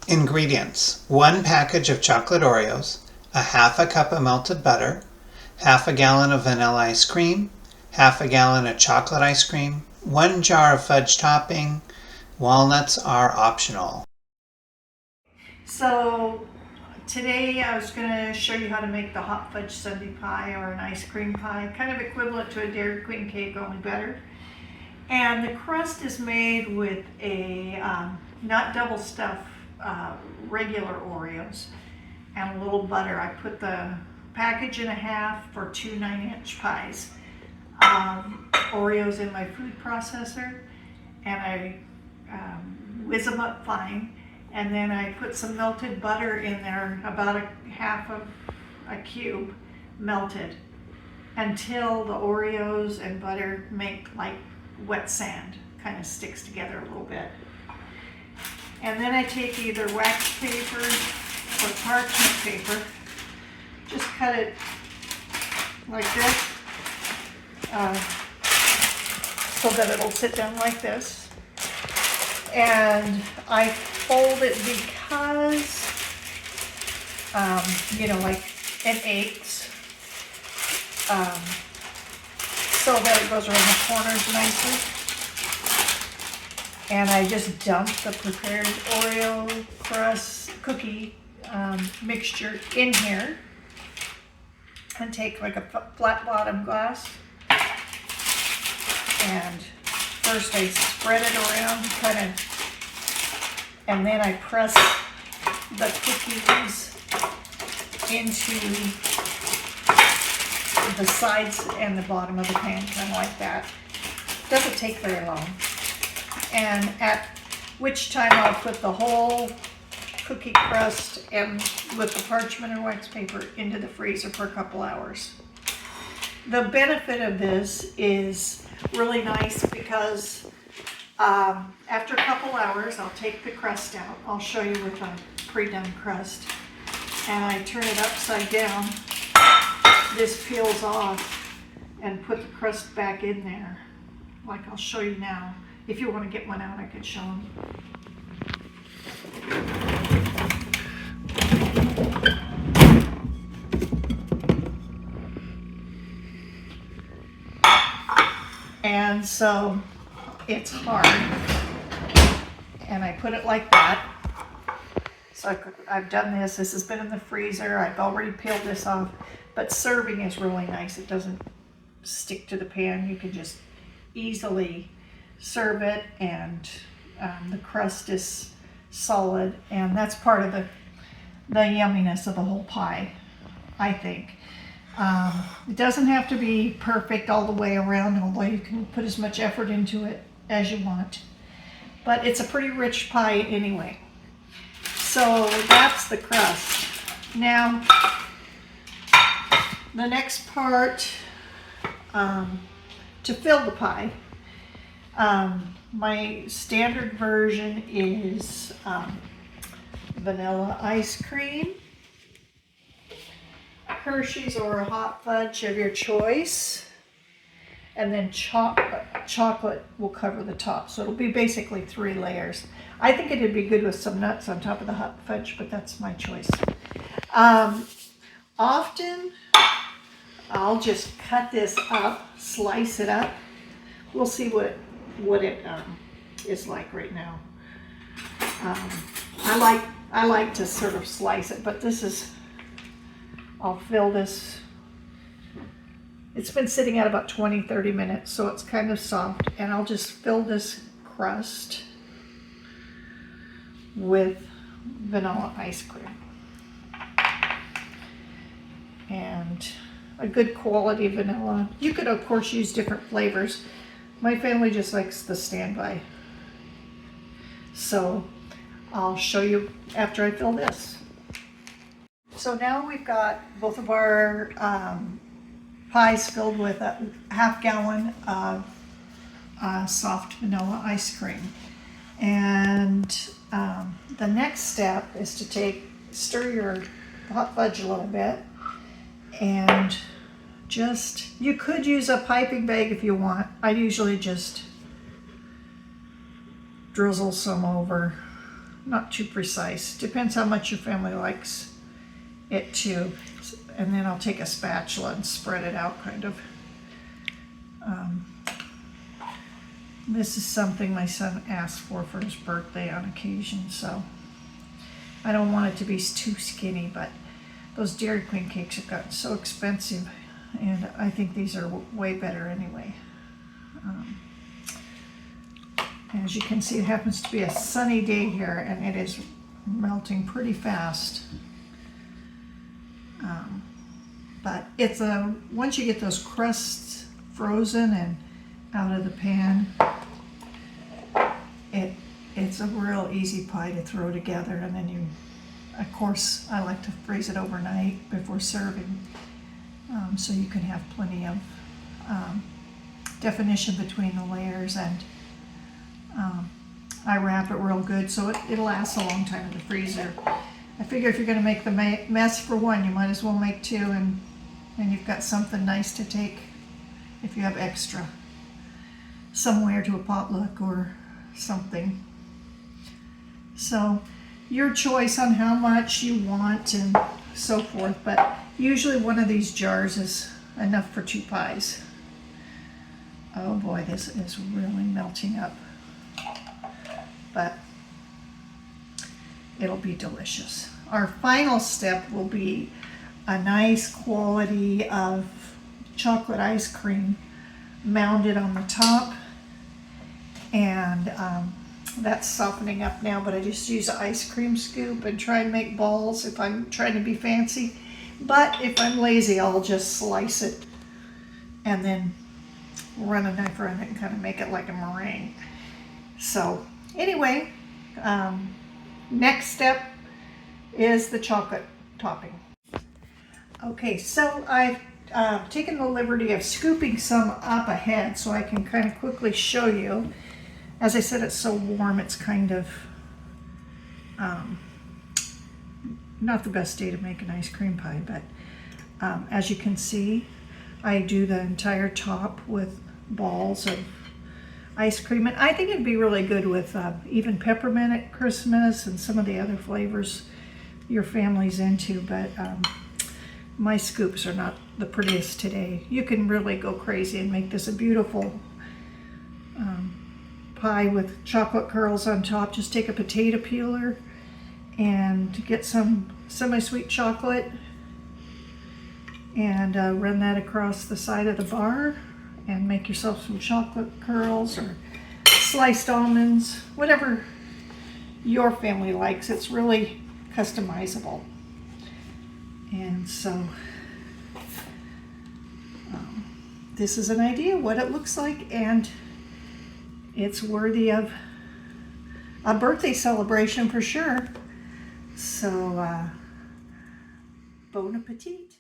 Ingredients: 1 package of chocolate Oreos, a half a cup of melted butter, half a gallon of vanilla ice cream, half a gallon of chocolate ice cream, 1 jar of fudge topping. Walnuts are optional. So today I was going to show you how to make the hot fudge sundae pie or an ice cream pie, kind of equivalent to a Dairy Queen cake, only better. And the crust is made with a not double stuff regular Oreos and a little butter. I put the package in a half for 2 9-inch pies. Oreos in my food processor, and I whiz them up fine. And then I put some melted butter in there, about a half of a cube melted, until the Oreos and butter make like wet sand, kind of sticks together a little bit. And then I take either wax paper or parchment paper, just cut it like this, so that it'll sit down like this. And I fold it because, like it aches, so that it goes around the corners nicely. And I just dump the prepared Oreo crust cookie mixture in here, and take like a flat bottom glass, and first I spread it around and then I press the cookies into the sides and the bottom of the pan, kind of like that. Doesn't take very long. And at which time I'll put the whole cookie crust and with the parchment or wax paper into the freezer for a couple hours. The benefit of this is really nice because after a couple hours, I'll take the crust out. I'll show you with a pre-done crust. And I turn it upside down. This peels off, and put the crust back in there, like I'll show you now. If you want to get one out, I could show them. And so it's hard, and I put it like that. So I've done this. This has been in the freezer. I've already peeled this off, but serving is really nice. It doesn't stick to the pan. You can just easily serve it, and the crust is solid, and that's part of the yumminess of the whole pie, I think. It doesn't have to be perfect all the way around, although you can put as much effort into it as you want. But it's a pretty rich pie anyway. So that's the crust. Now, the next part, to fill the pie, my standard version is vanilla ice cream, Hershey's or a hot fudge of your choice, and then chocolate will cover the top. So it'll be basically 3 layers. I think it'd be good with some nuts on top of the hot fudge, but that's my choice. Often I'll just cut this up, slice it up. We'll see what it is like right now. I like to sort of slice it, but I'll fill this. It's been sitting at about 20-30 minutes, so it's kind of soft, and I'll just fill this crust with vanilla ice cream. And a good quality vanilla. You could, of course, use different flavors. My family just likes the standby. So I'll show you after I fill this. So now we've got both of our pies filled with a half gallon of soft vanilla ice cream. And the next step is to stir your hot fudge a little bit, and you could use a piping bag if you want. I usually just drizzle some over not too precise. Depends how much your family likes it too. And then I'll take a spatula and spread it out kind of. This is something my son asked for his birthday on occasion, so I don't want it to be too skinny, but those Dairy Queen cakes have gotten so expensive, and I think these are way better anyway. As you can see, it happens to be a sunny day here, and it is melting pretty fast. But it's once you get those crusts frozen and out of the pan, it's a real easy pie to throw together. And then of course, I like to freeze it overnight before serving, so you can have plenty of definition between the layers. And I wrap it real good so it'll last a long time in the freezer. I figure if you're going to make the mess for one, you might as well make two, and you've got something nice to take if you have extra somewhere to a potluck or something. So your choice on how much you want and so forth, but usually one of these jars is enough for 2 pies. Oh boy, this is really melting up, but it'll be delicious. Our final step will be a nice quality of chocolate ice cream mounded on the top, and that's softening up now, but I just use an ice cream scoop and try and make balls if I'm trying to be fancy. But if I'm lazy, I'll just slice it and then run a knife around it and kind of make it like a meringue. So anyway, next step is the chocolate topping. Okay, so I've taken the liberty of scooping some up ahead so I can kind of quickly show you. As I said, it's so warm, it's kind of not the best day to make an ice cream pie, but as you can see, I do the entire top with balls of ice cream. And I think it'd be really good with even peppermint at Christmas and some of the other flavors your family's into, but my scoops are not the prettiest today. You can really go crazy and make this a beautiful pie with chocolate curls on top. Just take a potato peeler and get some semi-sweet chocolate and run that across the side of the bar and make yourself some chocolate curls or sliced almonds, whatever your family likes. It's really customizable. And so this is an idea what it looks like, and it's worthy of a birthday celebration for sure. So bon appetit.